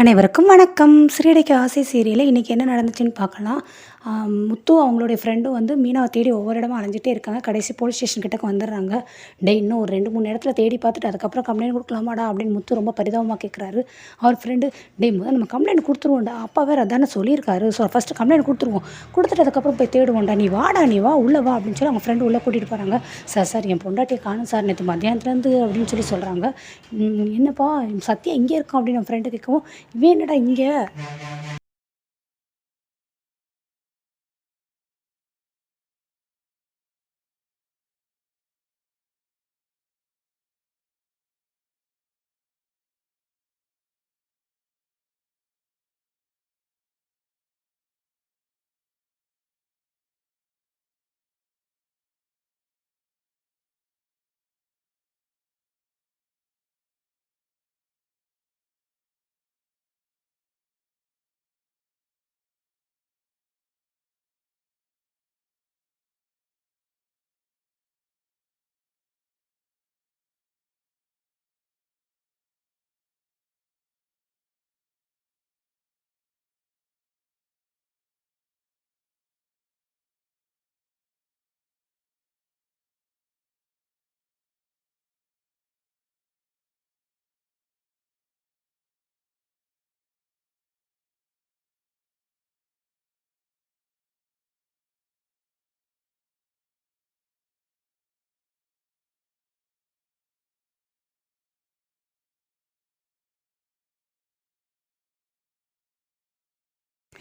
அனைவருக்கும் வணக்கம். "சிறீடைக்கு ஆசை" சீரியல்ல இன்னைக்கு என்ன நடந்துச்சுன்னு பார்க்கலாம். முத்துவும் அவங்களுடைய ஃப்ரெண்டும் வந்து மீனாவ தேடி ஒவ்வொரு இடமா அலைஞ்சிட்டே இருக்காங்க. கடைசி போலீஸ் ஸ்டேஷன் கிட்டக்க வந்துடுறாங்க. "டேய் இன்னும் ஒரு 2, 3 இடத்துல தேடி பார்த்துட்டு அதுக்கப்புறம் கம்ப்ளைண்ட் குடுக்கலாமாடா?" அப்படின்னு முத்து ரொம்ப பரிதாபமா கேட்குறாரு. அவர் ஃப்ரெண்டு, "டேய் முதல்ல நம்ம கம்ப்ளைண்ட் குடுத்துருவோம்டா. அப்பா வேற அதானே சொல்லியிருக்காரு. ஃபர்ஸ்ட்டு கம்ப்ளைண்ட் குடுத்துருவோம். குடுத்துட்டு அதுக்கப்புறம் போய் தேடுவோம்டா. நீ வாடா, நீ வா, உள்ள வா" அப்படின்னு சொல்லி அவங்க ஃப்ரெண்டு உள்ள கூட்டிட்டு போறாங்க. "சார் என் பொண்டாட்டிய காணோம் சார். நேத்து மத்தியானத்துலேருந்து" அப்படின்னு சொல்றாங்க. "என்னப்பா சத்யா இங்கே இருக்கான்" அப்படின்னு என் ஃப்ரெண்டு கேட்கவும், "இவன் என்னடா இங்க?"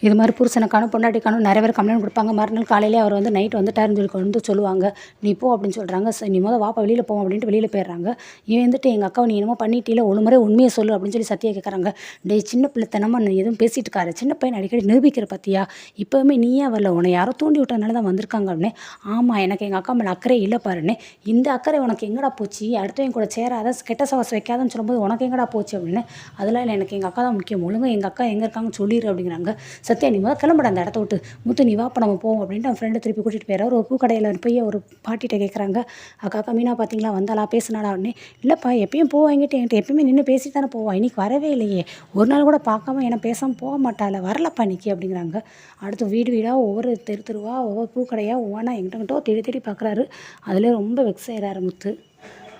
இது மாரி புருஷன காணோம், பொண்டாட்டி காணோம் நெறைய பேர் கம்ப்ளைண்ட் குடுப்பாங்க. மறுநாள் காலையிலே அவர் வந்து நைட் வந்துட்டாருன்னு சொல்லி வந்து சொல்லுவாங்க. "நீ போ" அப்படின்னு சொல்றாங்க. "நீ மொத வாப்பா வெளியில போவோம்" அப்படின்ட்டு வெளியில போயிடுறாங்க. இவன் வந்துட்டு, "எங்க அக்காவ நீ என்னமோ பண்ணிட்டீல, ஒரு முறை உண்மைய சொல்லு" அப்படின்னு சொல்லி சத்யா கேட்குறாங்க. "டேய் சின்ன பிள்ளைத்தனமா நீ எதுவும் பேசிட்டு இருக்காத. சின்ன பையன அடிக்கடி நிரூபிக்கிற பார்த்தியா? இப்பவுமே நீ ஏன் வரல? உன்ன யாரோ தூண்டி விட்டதுனால தான் வந்திருக்காங்க" அப்படின்னேன். "ஆமா எனக்கு எங்க அக்கா மேல அக்கறையே இல்ல பாருன்னேன்." "இந்த அக்கறை உனக்கு எங்கடா போச்சு? அடுத்தவன் கூட சேராத, கெட்ட சகவாசம் வைக்காதன்னு சொல்லும்போது உனக்கு எங்கடா போச்சு?" அப்படின்னேன். "அதெல்லாம் இல்ல எனக்கு எங்க அக்கா தான் முக்கியம். ஒழுங்கா எங்க அக்கா எங்க இருக்காங்கன்னு சொல்லிரு" அப்படிங்கிறாங்க. "சத்யா நீ மொத கிளம்புடா அந்த இடத்த விட்டு. முத்து நீ வாப்பா நம்ம போவோம்" அப்படின்ட்டு அவன் ஃப்ரெண்ட திருப்பி கூட்டிட்டு போயிறாரு. ஒரு பூக்கடையில போய் ஒரு பாட்டிட்ட கேட்குறாங்க. "அக்கா மீனா பார்த்தீங்களா? வந்தாளா? பேசுனாளா?" அப்படின்னே. "இல்லப்பா எப்பயும் போவா என்கிட்ட எப்பயுமே நின்னு பேசிட்டு தானே போவா. இன்னைக்கு வரவே இல்லையே. ஒரு நாள் கூட பார்க்காம என்ன பேசாம போக மாட்டாள. வரலப்பா இன்னைக்கு" அப்படிங்கிறாங்க. அடுத்து வீடு வீடா ஒவ்வொரு தெருவா ஒவ்வொரு பூக்கடையா ஒவ்வொன்னா எங்கிட்டோ தேடி தேடி பார்க்குறாரு. அதிலே ரொம்ப வெக்ஸ் ஆயிறாரு முத்து.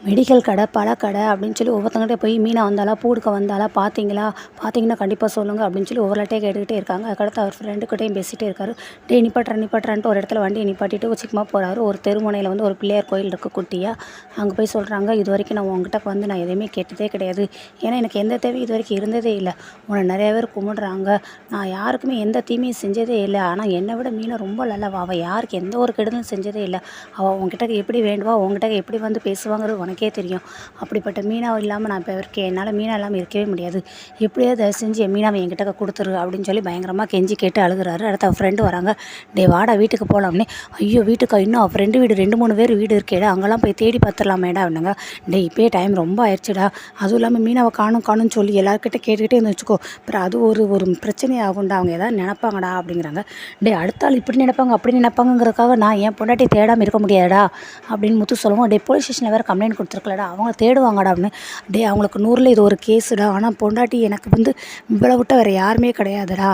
மெடிக்கல் கடை, பழக்கடை அப்படின்னு சொல்லி ஒவ்வொருத்தவங்ககிட்ட போய் "மீனா வந்தாளா? பூ எடுக்க வந்தாளா? பார்த்தீங்களா? பார்த்தீங்கன்னா கண்டிப்பாக சொல்லுங்க" அப்படின்னு சொல்லி ஒவ்வொருட்டையா கேட்டுக்கிட்டே இருக்காங்க. அதுக்கடுத்து அவர் ஃப்ரெண்டுக்கிட்டயும் பேசிகிட்டே இருக்காரு. "டேய் நிப்பாட்டுறான்ட்டு" ஒரு இடத்துல வண்டியை நிப்பாட்டிட்டு சீக்கிரமா போறாரு. ஒரு தெருமுனையில வந்து ஒரு பிள்ளையார் கோயில் இருக்கு குட்டியா. அங்கே போய் சொல்றாங்க, "இதுவரைக்கும் நான் உன்கிட்ட வந்து நான் எதையுமே கேட்டதே கிடையாது. ஏன்னா எனக்கு எந்த தேவையும் இதுவரைக்கும் இருந்ததே இல்ல. உன்னை நிறைய பேர் கும்பிடுறாங்க. நான் யாருக்குமே எந்த தீமையும் செஞ்சதே இல்ல. ஆனா என்னை விட மீனா ரொம்ப நல்லவ. அவள் யாருக்கு எந்த ஒரு கெடுதலும் செஞ்சதே இல்ல. அவள் உன்கிட்ட எப்படி வேண்டுவா, உன்கிட்ட எப்படி வந்து பேசுவாங்கிறது உனக்கே தெரியும். அப்படிப்பட்ட மீனா இல்லாமல் நான் இப்போ இருக்கேன். என்னால் மீனா இல்லாமல் இருக்கவே முடியாது. எப்படியாவது தயவு செஞ்சு என் மீனாவை என்கிட்ட குடுத்துரு" அப்படின்னு சொல்லி பயங்கரமாக கெஞ்சி கேட்டு அழுகுறாரு. அடுத்து அவள் ஃப்ரெண்டு வராங்க. "டேய் வாடா வீட்டுக்கு போகலாம்னே." "ஐயோ வீட்டுக்கா? இன்னும் அவள் ஃப்ரெண்டு வீடு 2, 3 பேர் வீடு இருக்கேடா. அங்கெல்லாம் போய் தேடி பார்த்துடலாமேடா" அப்படின்னாங்க. "டேய் இப்போயே டைம் ரொம்ப ஆயிடுச்சுடா. அதுவும் இல்லாமல் மீனாவை காணும்னு சொல்லி எல்லாருக்கிட்ட கேட்டுக்கிட்டே இருந்து வச்சுக்கோ. அப்புறம் அது ஒரு ஒரு பிரச்சனை ஆகும்டா. அவங்க ஏதாவது நினைப்பாங்கடா" அப்படிங்கிறாங்க. "டேய் அடுத்த ஆள் இப்படி நினைப்பாங்க அப்படி நினைப்பாங்கங்கிறதுக்காக நான் என் பொண்டாட்டியை தேடாமல் இருக்க முடியாதுடா" அப்படின்னு முத்து சொல்லவும், "டேய் போலீஸ் ஸ்டேஷனில் வேறு கம்ப்ளைண்ட் கொடுத்துருக்கலடா, அவங்க தேடுவாங்கடா" அப்படின்னு. "டேய் அவங்களுக்கு 100ல் இது ஒரு கேஸுடா. ஆனால் பொண்டாட்டி எனக்கு வந்து இவளை விட்டா வேறு யாருமே கிடையாதுடா.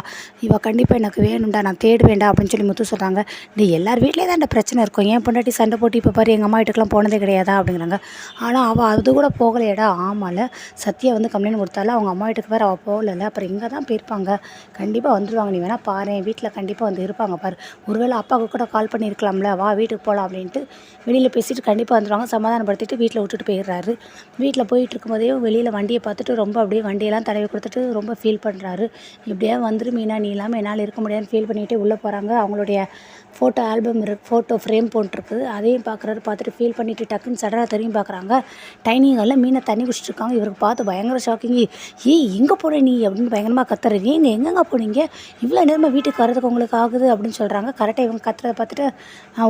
இவள் கண்டிப்பாக எனக்கு வேணும்டா. நான் தேடுவேன்டா" அப்படின்னு சொல்லி முத்து சொல்கிறாங்க. "டேய் எல்லார் வீட்லேயும் தான் இந்த பிரச்சனை இருக்கும். என் பொண்டாட்டி சண்டை போட்டு இப்போ பாரு எங்கள் அம்மா வீட்டுக்கெலாம் போனதே கிடையாதா" அப்படிங்கிறாங்க. "ஆனால் அவள் அது கூட போகலையேடா." "ஆமால சத்யா வந்து கம்ப்ளைண்ட் கொடுத்தால அவங்க அம்மா வீட்டுக்கு வேறு அவள் போகலைல்ல. அப்புறம் இங்கே தான் போயிருப்பாங்க. கண்டிப்பாக வந்துடுவாங்க. நீ வேணால் பாரு வீட்டில் கண்டிப்பாக வந்து இருப்பாங்க பாரு. ஒருவேளை அப்பாவுக்கு கூட கால் பண்ணி இருக்கலாம்ல. வா வீட்டுக்கு போகலாம்" அப்படின்ட்டு வெளியில் பேசிட்டு கண்டிப்பாக வந்துடுவாங்க. சமாதானப்படுத்திட்டு வீட்டில் விட்டுட்டு போயிடுறாரு. வீட்டில் போயிட்டுருக்கும்போதே வெளியில் வண்டியை பார்த்துட்டு ரொம்ப அப்படியே வண்டியெல்லாம் தடவி கொடுத்துட்டு ரொம்ப ஃபீல் பண்ணுறாரு. "எப்படியாவது வந்துரு மீனா, நீ இல்லாமல் என்னால் இருக்க முடியாதுன்னு" ஃபீல் பண்ணிகிட்டே உள்ளே போகிறாங்க. அவங்களுடைய ஃபோட்டோ ஆல்பம் ஃபோட்டோ ஃப்ரேம் போட்டிருக்குது. அதையும் பார்க்குறாரு. பார்த்துட்டு ஃபீல் பண்ணிவிட்டு டக்குன்னு சடனாக திரும்பி பார்க்குறாங்க. டைனிங் ஹாலில் மீனை தண்ணி குடிச்சிட்டு இருக்காங்க. இவருக்கு பார்த்து பயங்கர ஷாக்கிங். "ஏய் எங்கே போன நீ?" அப்படின்னு பயங்கரமாக கத்துறாரு. "ஏங்க எங்கெங்க போனீங்க? இவ்வளோ நேரமாக வீட்டுக்கு வரதுக்கு உங்களுக்கு ஆகுது" அப்படின்னு சொல்கிறாங்க. கரெக்டாக இவங்க கத்துறதை பார்த்துட்டு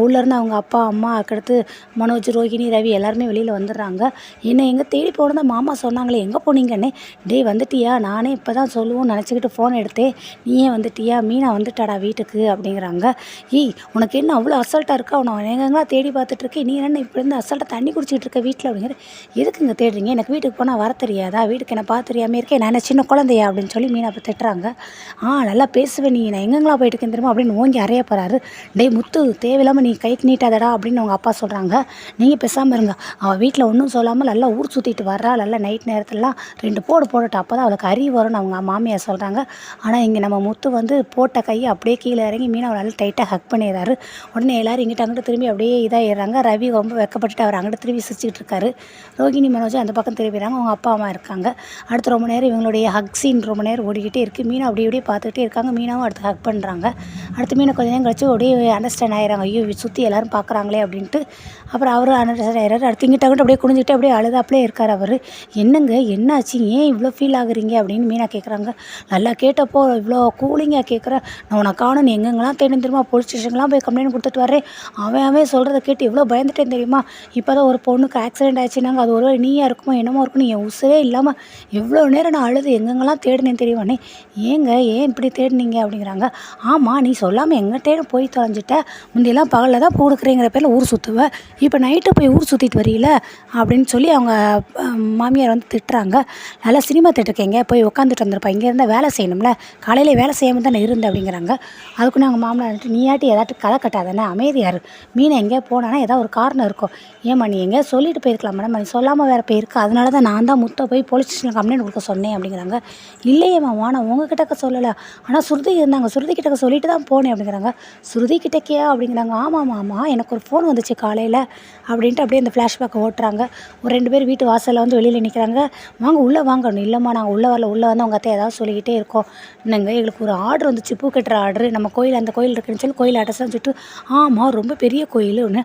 உள்ளேருந்து அவங்க அப்பா, அம்மா, அதுக்கடுத்து மனோஜ், ரோஹிணி, ரவி எல்லாருமே வெளியில் வந்துடுறாங்க. என்னை எங்கே தேடி போனதா மாமா சொன்னாங்களே, எங்கே போனீங்கன்னே. டேய் வந்துட்டியா, நானே இப்போ தான் சொல்லுவோம்னு நினச்சிக்கிட்டு ஃபோன் எடுத்தேன், நீயே வந்துட்டியா, மீனா வந்துட்டாடா வீட்டுக்கு அப்படிங்கிறாங்க. ஏய் உனக்கு என்ன அவ்வளோ அசால்ட்டாக இருக்கா, உன்னை எங்கெங்கெல்லாம் தேடி பார்த்துட்ருக்கேன், நீ என்ன இப்படி இருந்து அசால்ட்டாக தண்ணி குடிச்சிக்கிட்டு இருக்க வீட்டில் அப்படிங்கிற. எதுக்குங்க தேடுறீங்க, எனக்கு வீட்டுக்கு போனால் வர தெரியாதா, வீட்டுக்கு என்ன பார்த்து தெரியாமல் இருக்கேன், நான் என்ன சின்ன குழந்தையா அப்படின்னு சொல்லி மீனா இப்போ திட்டுறாங்க. நல்லா பேசுவேன் நீ, நான் எங்கெங்கெல்லாம் போயிட்டுருக்கேன் தெரியுமா அப்படின்னு ஓங்கி அறைய போகிறாரு. டேய் முத்து, தேவையில்லாமல் நீ கைக்கு நீட்டாதடா அப்படின்னு அவங்க அப்பா சொல்கிறாங்க. நீங்கள் பேசாமல் இருங்க, அவள் வீட்டில் ஒன்றும் சொல்லாமல் நல்லா ஊர் சுற்றிட்டு வர்றா, நல்லா நைட் நேரத்துலலாம் 2 போடு போடட்டும், அப்போ தான் அவளுக்கு அறிவு வரும்னு அவங்க மாமியார் சொல்கிறாங்க. ஆனால் இங்கே நம்ம முத்து வந்து போட்ட கையை அப்படியே கீழே இறங்கி மீனா அவள் நல்லா டைட்டாக ஹக் பண்ணிடுறாரு. உடனே எல்லோரும் இங்கிட்ட அங்கிட்ட திரும்பி அப்படியே இதாகிடுறாங்க. ரவி ரொம்ப வெக்கப்பட்டுட்டு அவர் அங்கிட்ட திரும்பி சிரிச்சிக்கிட்டு இருக்காரு. ரோகிணி மனோஜ் அந்த பக்கம் திரும்பிடுறாங்க. அவங்க அப்பா அம்மா இருக்காங்க. அடுத்து ரொம்ப நேரம் இவங்களுடைய ஹக் சீன் ரொம்ப நேரம் ஓடிக்கிட்டே இருக்குது. மீனா அப்படியே அப்படியே பார்த்துக்கிட்டே இருக்காங்க. மீனாவும் அடுத்து ஹக் பண்ணுறாங்க. அடுத்து மீனை கொஞ்சம் நேரம் கழிச்சு அப்படியே அண்டர்ஸ்டாண்ட் ஆகிறாங்க. ஐயோ சுற்றி எல்லோரும் பார்க்குறாங்களே அப்படின்ட்டு. அப்புறம் அவரும் அண்டர்ஸ்டாண்ட் ஆகிறாரு. அடுத்து இங்கிட்ட அங்கிட்ட அப்படியே குனிஞ்சிட்டு அப்படியே அழுதாப்பிலே இருக்கார் அவர். என்னங்க என்னாச்சு, ஏன் இவ்வளோ ஃபீல் ஆகுறீங்க அப்படின்னு மீனா கேட்குறாங்க. நல்லா கேட்டப்போ இவ்வளோ கூலிங்காக கேட்குற, நான் உனக்கு காணும், நீ எங்கெங்கெல்லாம் தேடி தெரியுமா, போலீஸ் ஸ்டேஷன்லாம் போய் கம்ப்ளைண்ட் கொடுத்துட்டு வரேன், அவன் சொல்கிறத கேட்டு எவ்வளோ பயந்துட்டேன் தெரியுமா, இப்போ தான் ஒரு பொண்ணுக்கு ஆக்சிடென்ட் ஆச்சுன்னாங்க, அது ஒருவேளை நீயா இருக்குமோ என்னமோ இருக்குன்னு என் உசுரே இல்லாமல் எவ்வளோ நேரம் நான் அழுது எங்கெங்கெல்லாம் தேடினேன் தெரியுமாண்ணே. ஏன் இப்படி தேடினீங்க அப்படிங்கிறாங்க. ஆமாம் நீ சொல்லாமல் எங்கிட்டேன்னு போய் தொலைஞ்சிட்ட, முந்தையெல்லாம் பகலில் தான் பூ கொடுக்குறேங்கிற பேரில் ஊர் சுற்றுவேன், இப்போ நைட்டு போய் ஊர் சுற்றிட்டு வரீல அப்படின்னு சொல்லி அவங்க மாமியார் வந்து திட்டுறாங்க. நல்லா சினிமா திட்டுருக்கீங்க, போய் உட்காந்துட்டு வந்திருப்பா, இங்கே இருந்தால் வேலை செய்யணும்ல, காலையில் வேலை செய்யாமல் தானே இருந்தேன் அப்படிங்கிறாங்க. அதுக்குன்னு அவங்க மாமனார் நீயாட்டி ஏதாட்டு கதை கட்டாதானே, அமைதியார், மீனை எங்கேயா போனான்னா ஏதாவது ஒரு காரணம் இருக்கும், ஏம்மா நீ எங்கேயா சொல்லிட்டு போயிருக்கலாம் மேடம், நீ சொல்லாமல் வேறு போயிருக்கு, அதனால தான் நான் தான் முத்தை போய் போலீஸ் ஸ்டேஷனில் கம்ப்ளைண்ட் கொடுக்க சொன்னேன் அப்படிங்கிறாங்க. இல்லையே மாமா, நான் உங்ககிட்டக்க சொல்லலை, ஆனால் சுருதி இருந்தாங்க, சுருதி கிட்டக்க சொல்லிட்டு தான் போனேன் அப்படிங்கிறாங்க. சுருதி கிட்டக்கையா அப்படிங்கிறாங்க. ஆமாம் எனக்கு ஒரு ஃபோன் வந்துச்சு காலையில் அப்படின்ட்டு அப்படியே இந்த ஃப்ளாஷ்பேக்கை ஓட்டுறாங்க. ஒரு 2 பேர் வீட்டு வாசலில் வந்து வெளியில் நிற்கிறாங்க. வாங்க உள்ளே வாங்கணும். இல்லைம்மா நாங்கள் உள்ளே வரல, உள்ளே வந்து அவங்க அத்தை ஏதாவது சொல்லிக்கிட்டே இருக்கோம். என்னங்க எங்களுக்கு ஒரு ஆர்டர் வந்துச்சு, பூ கட்டுற ஆர்டர், நம்ம கோயில் அந்த கோயில் இருக்குன்னு சொல்லி கோயில் அட்ரஸ்லாம் சொல்லிட்டு. ஆமாம் ரொம்ப பெரிய கோயில் ஒன்று,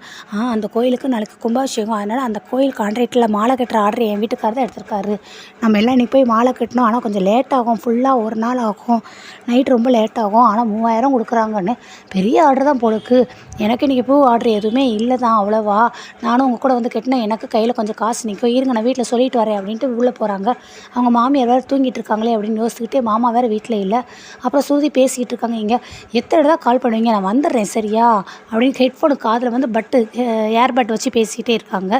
அந்த கோயிலுக்கு நாளைக்கு கும்பாபிஷேகம், அதனால் அந்த கோயில் கான்ட்ராக்டில் மாலை கட்டுற ஆர்டர் என் வீட்டுக்காரர் தான் எடுத்திருக்காரு, நம்ம எல்லாம் இன்றைக்கி போய் மாலை கட்டணும், ஆனால் கொஞ்சம் லேட் ஆகும், ஃபுல்லாக ஒரு நாள் ஆகும், நைட் ரொம்ப லேட் ஆகும், ஆனால் 3000 கொடுக்குறாங்கன்னு, பெரிய ஆர்டர் தான் போலுக்கு, எனக்கு இன்றைக்கி பூ ஆர்டர் எதுவுமே இல்லை தான் அவ்வளோவா, நானும் உங்கள் கூட வந்து கட்டினா எனக்கு கையில் கொஞ்சம் காசு நிற்கும், இருங்க நான் வீட்டில் சொல்லிட்டு வரேன் அப்படின்ட்டு உள்ளே போகிறாங்க. அவங்க மாமியார் வேறு தூங்கிட்டு இருக்காங்களே அப்படின்னு யோசிச்சுக்கிட்டே, மாமா வேறு வீட்டில் இல்லை. அப்புறம் சுருதி பேசிக்கிட்டு இருக்காங்க. இங்கே எத்தனை தான் கால் பண்ணுவீங்க, நான் வந்துடுறேன் சரியா அப்படின்னு ஹெட்ஃபோனுக்கு காதில் வந்து ஏர்பட் வச்சு பேசிக்கிட்டே இருக்காங்க.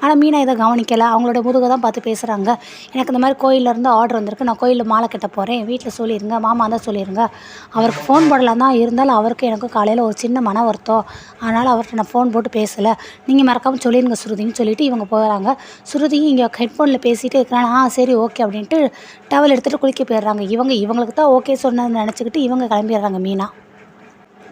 ஆனால் மீனா இதை கவனிக்கலை, அவங்களோட முதுகை தான் பார்த்து பேசுகிறாங்க. எனக்கு இந்த மாதிரி கோயிலேருந்து ஆர்டர் வந்திருக்கு, நான் கோயிலில் மாலை கட்ட போகிறேன், வீட்டில் சொல்லிடுங்க, மாமா தான் சொல்லிடுங்க, அவருக்கு ஃபோன் போடலாம் தான், இருந்தாலும் அவருக்கு எனக்கும் காலையில் ஒரு சின்ன மன வருத்தம், அதனால் அவர்கிட்ட நான் ஃபோன் போட்டு பேசலை, நீங்கள் மறக்காமல் சொல்லிடுங்க சுருதின்னு சொல்லிவிட்டு இவங்க போகிறாங்க. சுருதியும் இங்கே ஹெட்ஃபோனில் பேசிகிட்டே இருக்கிறாங்க. சரி ஓகே அப்படின்ட்டு டவல் எடுத்துகிட்டு குளிக்க போயிடுறாங்க. இவங்களுக்கு தான் ஓகே சொன்னதுன்னு நினச்சிக்கிட்டு இவங்க கிளம்பிடுறாங்க. மீனா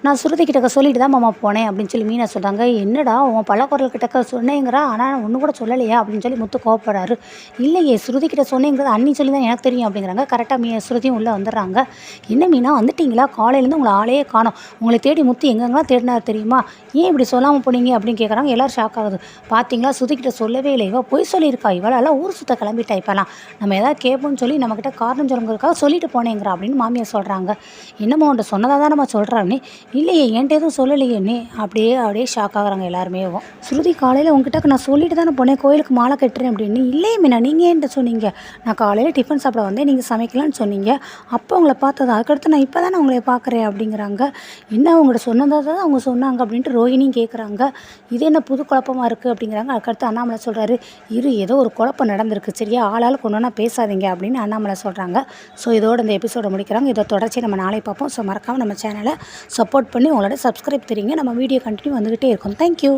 நான் சுருதி கிட்டக்க சொல்லிட்டு தான் மாமா போனேன் அப்படின்னு சொல்லி மீனா சொல்கிறாங்க. என்னடா உன் பழக்குரல் கிட்டக்க சொன்னேங்கிறா, ஆனால் ஒன்று கூட சொல்லலையா அப்படின்னு சொல்லி முத்து கோவப்படுறாரு. இல்லையே சுருதி கிட்ட சொன்னேங்கிறது அண்ணி சொல்லி தான் எனக்கு தெரியும் அப்படிங்கிறாங்க. கரெக்டாக சுருதியும் உள்ளே வந்துடுறாங்க. என்ன மீனா வந்துட்டிங்களா, காலையிலேருந்து உங்களை ஆளையே காணோம், உங்களை தேடி முத்து எங்கெங்கெல்லாம் தேடினார் தெரியுமா, ஏன் இப்படி சொல்லாமல் போனீங்க அப்படின்னு கேட்குறாங்க. எல்லோரும் ஷாக் ஆகுது. பார்த்தீங்களா சுருதி கிட்ட சொல்லவே இல்லை, இவள் பொய் சொல்லியிருக்கா, இவளெல்லாம் ஊர் சுத்த கிளம்பிட்டா, இப்போலாம் நம்ம எதாவது கேட்போம்னு சொல்லி நம்மக்கிட்ட காரணம் சொல்லுங்கிறதுக்காக சொல்லிட்டு போனேங்கிறா அப்படின்னு மாமியார் சொல்கிறாங்க. என்னமோ உன்ட்ட சொன்னதாக தான் நம்ம சொல்கிறான்னு. இல்லையே என்கிட்ட எதுவும் சொல்லலையேன்னே அப்படியே ஷாக் ஆகுறாங்க எல்லாருமே. சுருதி காலையில் உங்ககிட்ட நான் சொல்லிட்டு தானே போனேன் கோயிலுக்கு மாலை கட்டுறேன் அப்படின்னு. இல்லையே மீனா நீங்கள் என்கிட்ட சொன்னீங்க, நான் காலையில் டிஃபன் சாப்பிட வந்தேன், நீங்கள் சமைக்கலான்னு சொன்னீங்க, அப்போ உங்களை பார்த்தது, அதுக்கடுத்து நான் இப்போ தானே உங்களை பார்க்குறேன் அப்படிங்கிறாங்க. என்ன அவங்கள்ட்ட சொன்னதாக தான் அவங்க சொன்னாங்க அப்படின்ட்டு ரோஹிணியும் கேட்குறாங்க. இது என்ன புது குழப்பமாக இருக்குது அப்படிங்கிறாங்க. அதுக்கடுத்து அண்ணாமலை சொல்கிறாரு, ஏதோ ஒரு குழப்பம் நடந்திருக்கு சரியா, ஆளாளுக்கு ஒன்றுனா பேசாதீங்க அப்படின்னு அண்ணாமலை சொல்கிறாங்க. ஸோ இதோட இந்த எபிசோடை முடிக்கிறாங்க. இதோ தொடர்ச்சி நம்ம நாளை பார்ப்போம். ஸோ மறக்காமல் நம்ம சேனலை சப்போர்ட் பண்ணி உங்களோட சப்ஸ்கிரைப் தெரியுங்க. நம்ம வீடியோ கண்டினியூ வந்துக்கிட்டே இருக்கும். தேங்க்யூ.